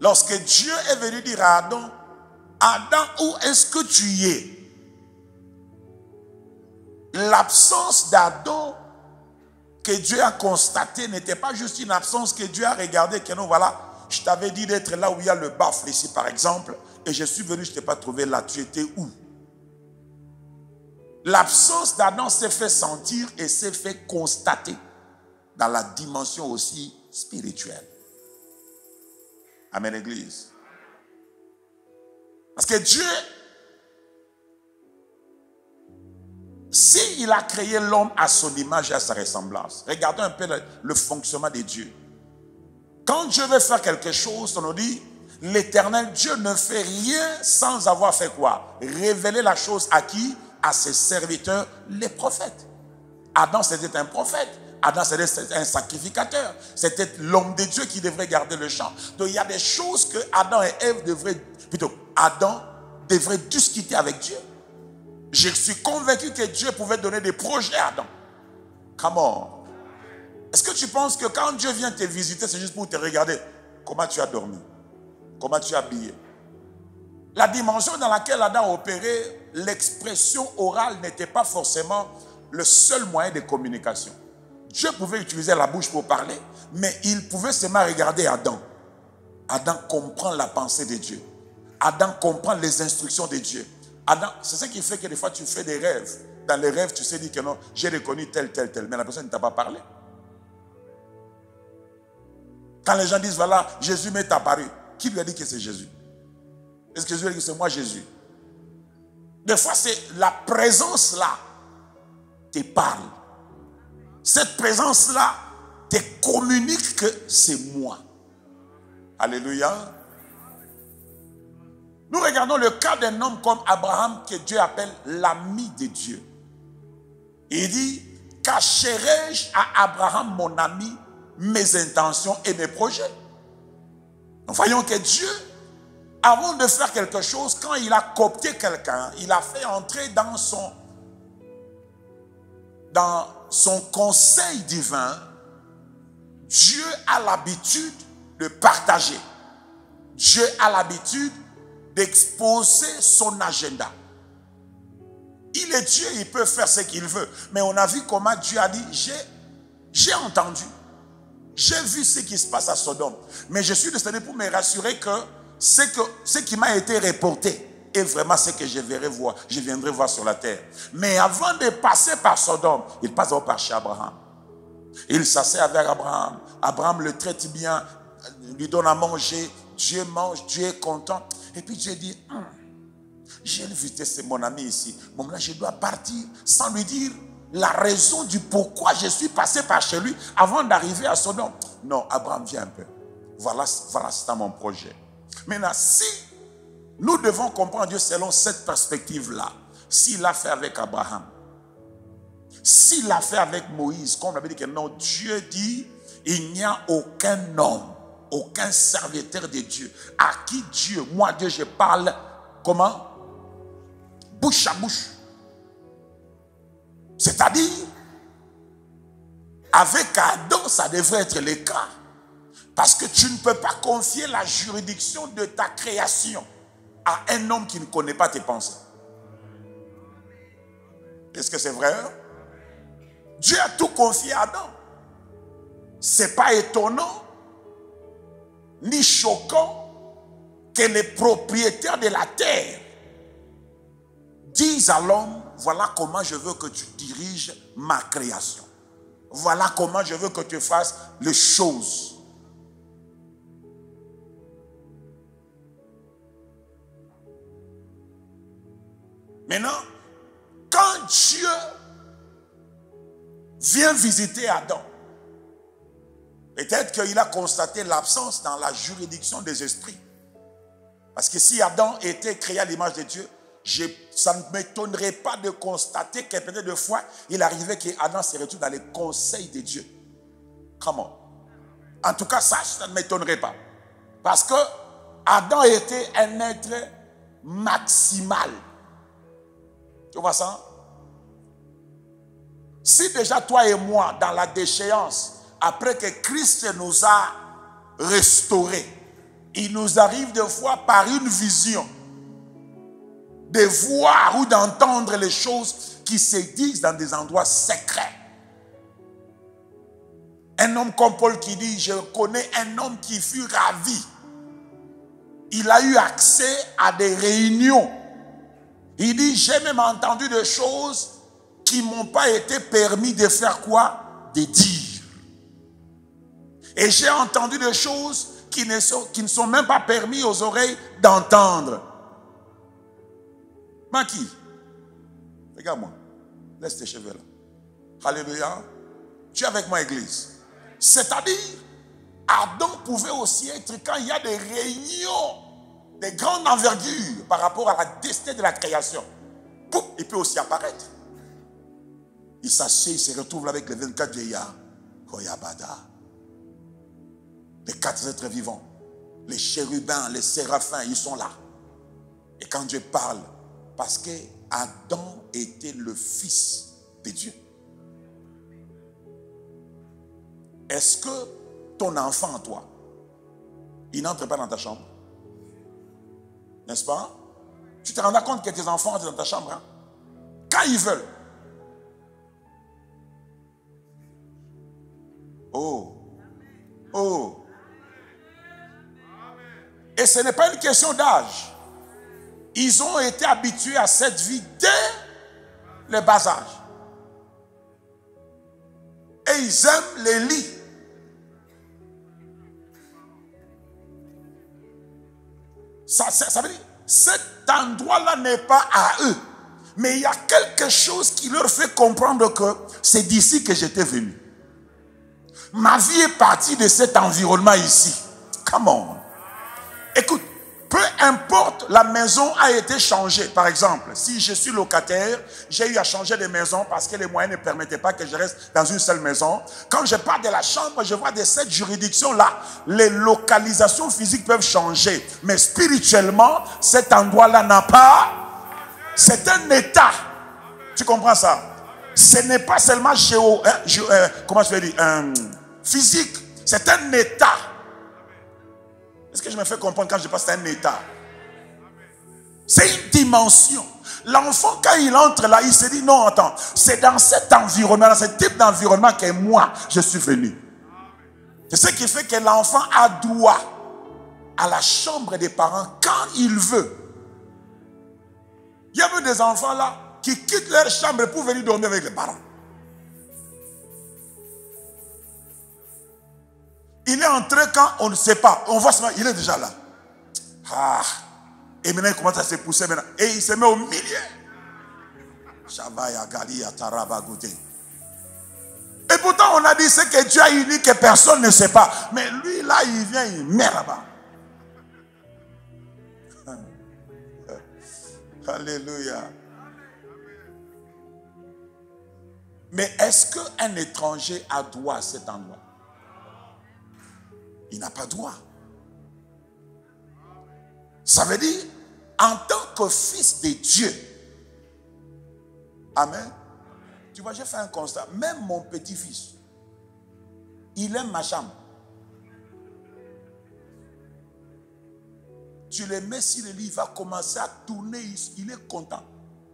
lorsque Dieu est venu dire à Adam, Adam, où est-ce que tu es? L'absence d'Adam que Dieu a constaté n'était pas juste une absence que Dieu a regardé, que non, voilà, je t'avais dit d'être là où il y a le baffle ici par exemple, et je suis venu, je ne t'ai pas trouvé là, tu étais où? L'absence d'Adam s'est fait sentir et s'est fait constater dans la dimension aussi spirituelle. Amen, Église. Parce que Dieu, s'il a créé l'homme à son image et à sa ressemblance, regardons un peu le fonctionnement de Dieu. Quand Dieu veut faire quelque chose, on nous dit, l'Éternel Dieu ne fait rien sans avoir fait quoi? Révéler la chose à qui? À ses serviteurs, les prophètes. Adam, c'était un prophète. Adam, c'était un sacrificateur. C'était l'homme de Dieu qui devrait garder le champ. Donc, il y a des choses que Adam et Ève Adam devrait discuter avec Dieu. Je suis convaincu que Dieu pouvait donner des projets à Adam. Come on. Est-ce que tu penses que quand Dieu vient te visiter, c'est juste pour te regarder comment tu as dormi, comment tu as habillé? La dimension dans laquelle Adam opérait, l'expression orale n'était pas forcément le seul moyen de communication. Dieu pouvait utiliser la bouche pour parler, mais il pouvait seulement regarder Adam. Adam comprend la pensée de Dieu. Adam comprend les instructions de Dieu. Adam, c'est ce qui fait que des fois tu fais des rêves. Dans les rêves, tu sais dire que non, j'ai reconnu tel, tel, tel, mais la personne ne t'a pas parlé. Quand les gens disent, voilà, Jésus m'est apparu, qui lui a dit que c'est Jésus? Est-ce que Jésus a dit que c'est moi Jésus? Des fois, c'est la présence là te parle. Cette présence là te communique que c'est moi. Alléluia. Nous regardons le cas d'un homme comme Abraham que Dieu appelle l'ami de Dieu. Il dit, cacherai-je à Abraham mon ami mes intentions et mes projets? Nous voyons que Dieu, avant de faire quelque chose, quand il a coopté quelqu'un, il a fait entrer dans son conseil divin. Dieu a l'habitude de partager. Dieu a l'habitude d'exposer son agenda. Il est Dieu, il peut faire ce qu'il veut. Mais on a vu comment Dieu a dit, j'ai entendu. J'ai vu ce qui se passe à Sodome. Mais je suis descendu pour me rassurer que ce qui m'a été reporté est vraiment ce que je viendrai voir sur la terre. Mais avant de passer par Sodome, il passe par chez Abraham. Il s'assied avec Abraham. Abraham le traite bien, lui donne à manger. Dieu mange, Dieu est content. Et puis Dieu dit, j'ai invité mon ami ici. Bon, là, je dois partir sans lui dire la raison du pourquoi je suis passé par chez lui avant d'arriver à Sodome. Non, Abraham, viens un peu. Voilà c'est mon projet. Maintenant, si nous devons comprendre Dieu selon cette perspective-là, s'il l'a fait avec Abraham, s'il l'a fait avec Moïse, comme on avait dit que non, Dieu dit, il n'y a aucun homme, aucun serviteur de Dieu à qui Dieu, moi Dieu, je parle, comment? Bouche à bouche. C'est-à-dire, avec Adam, ça devrait être le cas. Parce que tu ne peux pas confier la juridiction de ta création à un homme qui ne connaît pas tes pensées. Est-ce que c'est vrai? Dieu a tout confié à Adam. Ce n'est pas étonnant, ni choquant que les propriétaires de la terre disent à l'homme, voilà comment je veux que tu diriges ma création. Voilà comment je veux que tu fasses les choses. Maintenant, quand Dieu vient visiter Adam, peut-être qu'il a constaté l'absence dans la juridiction des esprits. Parce que si Adam était créé à l'image de Dieu, ça ne m'étonnerait pas de constater que peut-être de fois, il arrivait qu'Adam se retrouve dans les conseils de Dieu. Comment? En tout cas, ça ne m'étonnerait pas. Parce que Adam était un être maximal. Tu vois ça? Si déjà toi et moi, dans la déchéance, après que Christ nous a restaurés, Il nous arrive des fois par une vision de voir ou d'entendre les choses qui se disent dans des endroits secrets. Un homme comme Paul qui dit, je connais un homme qui fut ravi. Il a eu accès à des réunions. Il dit, j'ai même entendu des choses qui ne m'ont pas été permis de faire quoi? De dire. Et j'ai entendu des choses qui ne sont même pas permis aux oreilles d'entendre. Maki, regarde-moi. Laisse tes cheveux là. Alléluia. Tu es avec moi, église. C'est-à-dire, Adam pouvait aussi être quand il y a des réunions de grande envergure par rapport à la destinée de la création. Pouf, il peut aussi apparaître. Il s'assied, il se retrouve là avec les 24 vieillards. Koyabada. Les 4 êtres vivants. Les chérubins, les séraphins, ils sont là. Et quand Dieu parle, parce que Adam était le fils de Dieu. Est-ce que ton enfant, toi, il n'entre pas dans ta chambre? N'est-ce pas? Tu te rends compte que tes enfants entrent dans ta chambre, hein? Quand ils veulent. Oh. Oh. Et ce n'est pas une question d'âge. Ils ont été habitués à cette vie dès le bas âge. Et ils aiment les lits. Ça veut dire, cet endroit-là n'est pas à eux. Mais il y a quelque chose qui leur fait comprendre que c'est d'ici que j'étais venu. Ma vie est partie de cet environnement ici. Come on. Écoute, peu importe, la maison a été changée. Par exemple, si je suis locataire, j'ai eu à changer de maison parce que les moyens ne permettaient pas que je reste dans une seule maison. Quand je pars de la chambre, je vois de cette juridiction-là, les localisations physiques peuvent changer. Mais spirituellement, cet endroit-là n'a pas... C'est un état. Tu comprends ça? Ce n'est pas seulement comment je vais dire, physique. C'est un état. Est-ce que je me fais comprendre quand je passe à un état? C'est une dimension. L'enfant, quand il entre là, il se dit, non, attends, c'est dans cet environnement, dans ce type d'environnement que moi, je suis venu. C'est ce qui fait que l'enfant a droit à la chambre des parents quand il veut. Il y a même des enfants là qui quittent leur chambre pour venir dormir avec les parents. Il est entré quand on ne sait pas. On voit seulement, il est déjà là. Ah. Et maintenant il commence à se pousser maintenant. Et il se met au milieu. Et pourtant on a dit ce que Dieu a uni que personne ne sait pas. Mais lui là il vient, il met là-bas. Alléluia. Mais est-ce qu'un étranger a droit à cet endroit? Il n'a pas droit. Ça veut dire, en tant que fils de Dieu, amen. Tu vois, j'ai fait un constat. Même mon petit-fils, il aime ma chambre. Tu le mets sur le lit, il va commencer à tourner, il est content.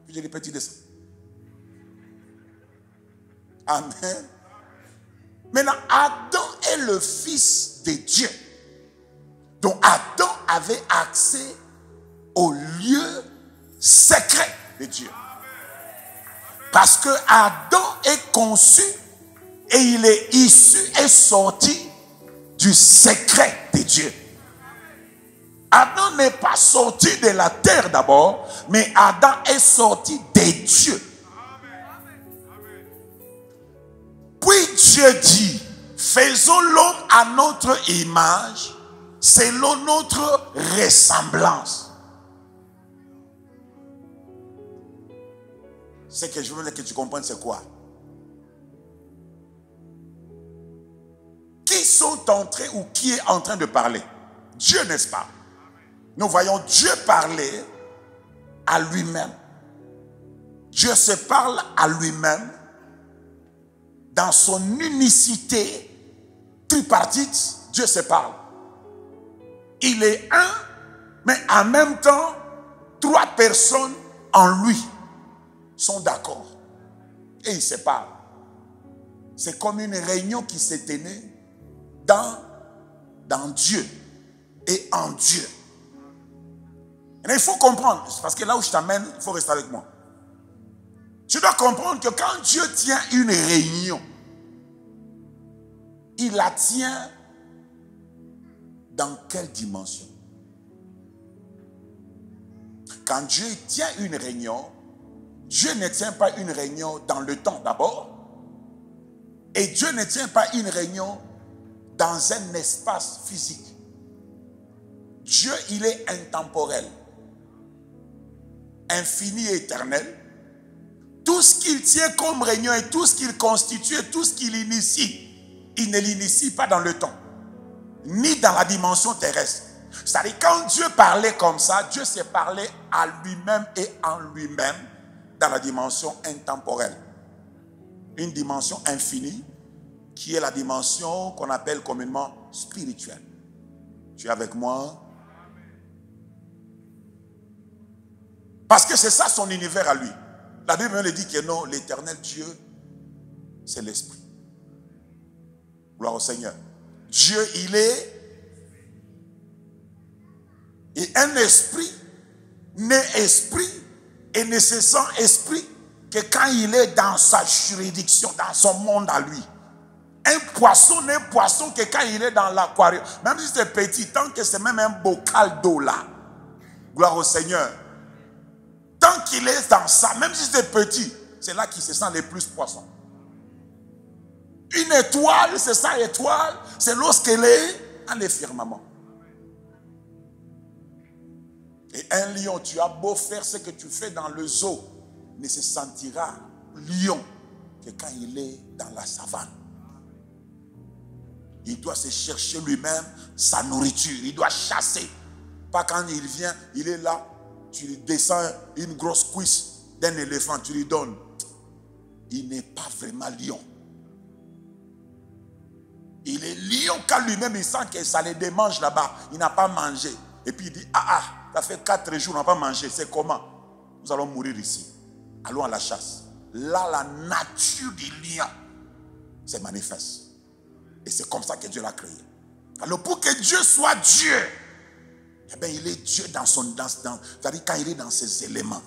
Puis j'ai dit, petit dessin. Amen. Maintenant, Adam est le fils de Dieu. Donc Adam avait accès au lieu secret de Dieu. Parce que Adam est conçu et il est issu et sorti du secret de Dieu. Adam n'est pas sorti de la terre d'abord, mais Adam est sorti de Dieu. Puis Dieu dit, faisons l'homme à notre image, selon notre ressemblance. Ce que je veux que tu comprennes, c'est quoi? Qui sont entrés ou qui est en train de parler? Dieu, n'est-ce pas? Nous voyons Dieu parler à lui-même. Dieu se parle à lui-même dans son unicité tripartite. Dieu se parle. Il est un, mais en même temps, 3 personnes en lui sont d'accord. Et ils se parlent. C'est comme une réunion qui s'est tenue dans Dieu et en Dieu. Et il faut comprendre, parce que là où je t'amène, il faut rester avec moi. Tu dois comprendre que quand Dieu tient une réunion, il la tient dans quelle dimension? Quand Dieu tient une réunion, Dieu ne tient pas une réunion dans le temps d'abord, et Dieu ne tient pas une réunion dans un espace physique. Dieu, il est intemporel, infini et éternel. Tout ce qu'il tient comme réunion et tout ce qu'il constitue et tout ce qu'il initie, il ne l'initie pas dans le temps, ni dans la dimension terrestre. C'est-à-dire quand Dieu parlait comme ça, Dieu s'est parlé à lui-même et en lui-même dans la dimension intemporelle. Une dimension infinie qui est la dimension qu'on appelle communément spirituelle. Tu es avec moi? Parce que c'est ça son univers à lui. La Bible me dit que non, l'éternel Dieu, c'est l'esprit. Gloire au Seigneur. Dieu, il est... Et un esprit n'est esprit et ne se sent esprit que quand il est dans sa juridiction, dans son monde à lui. Un poisson n'est poisson que quand il est dans l'aquarium. Même si c'est petit, tant que c'est même un bocal d'eau là. Gloire au Seigneur. Tant qu'il est dans ça, même si c'est petit, c'est là qu'il se sent le plus poisson. Une étoile, c'est ça, étoile, c'est lorsqu'elle est dans le firmament. Et un lion, tu as beau faire ce que tu fais dans le zoo, ne se sentira lion que quand il est dans la savane. Il doit se chercher lui-même sa nourriture, il doit chasser. Pas quand il vient, il est là, tu lui descends une grosse cuisse d'un éléphant, tu lui donnes. Il n'est pas vraiment lion. Il est lion quand lui-même il sent que ça le démange là-bas. Il n'a pas mangé. Et puis il dit, ça fait 4 jours, on n'a pas mangé. C'est comment? Nous allons mourir ici. Allons à la chasse. Là, la nature du lion se manifeste. Et c'est comme ça que Dieu l'a créé. Alors pour que Dieu soit Dieu, eh bien, il est Dieu dans son... c'est-à-dire quand il est dans ses éléments.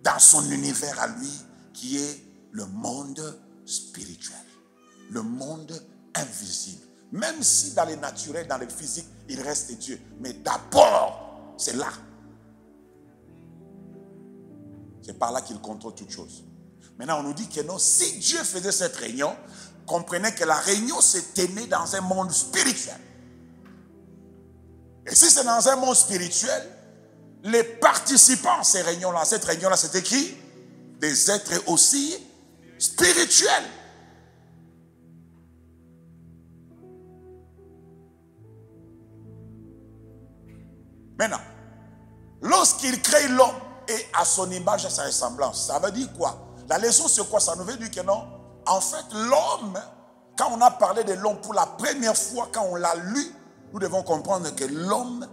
Dans son univers à lui, qui est le monde spirituel. Le monde invisible. Même si dans le naturel, dans le physique, il reste Dieu. Mais d'abord, c'est là. C'est par là qu'il contrôle toutes choses. Maintenant, on nous dit que non, si Dieu faisait cette réunion, comprenez que la réunion se tenait dans un monde spirituel. Et si c'est dans un monde spirituel, les participants à ces réunions-là, cette réunion-là, c'était qui? Des êtres aussi spirituels. Maintenant, lorsqu'il crée l'homme et à son image, à sa ressemblance, ça veut dire quoi? La leçon, c'est quoi? Ça nous veut dire que non. En fait, l'homme, quand on a parlé de l'homme pour la première fois, quand on l'a lu, nous devons comprendre que l'homme,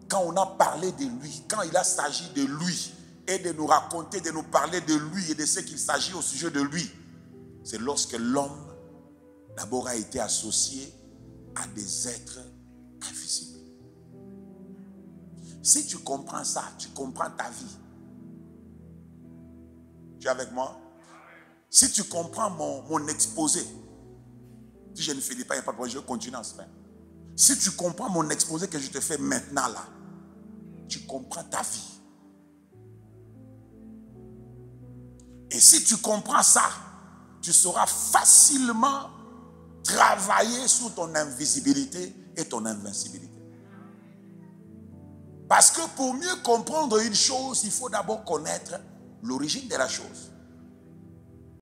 quand on a parlé de lui, quand il a s'agi de lui, et de nous raconter, de nous parler de lui et de ce qu'il s'agit au sujet de lui, c'est lorsque l'homme, d'abord, a été associé à des êtres invisibles. Si tu comprends ça, tu comprends ta vie. Tu es avec moi? Si tu comprends mon exposé, si je ne finis pas, il n'y a pas de problème, je vais continuer en semaine. Si tu comprends mon exposé que je te fais maintenant là, tu comprends ta vie. Et si tu comprends ça, tu sauras facilement travailler sur ton invisibilité et ton invincibilité. Parce que pour mieux comprendre une chose, il faut d'abord connaître l'origine de la chose.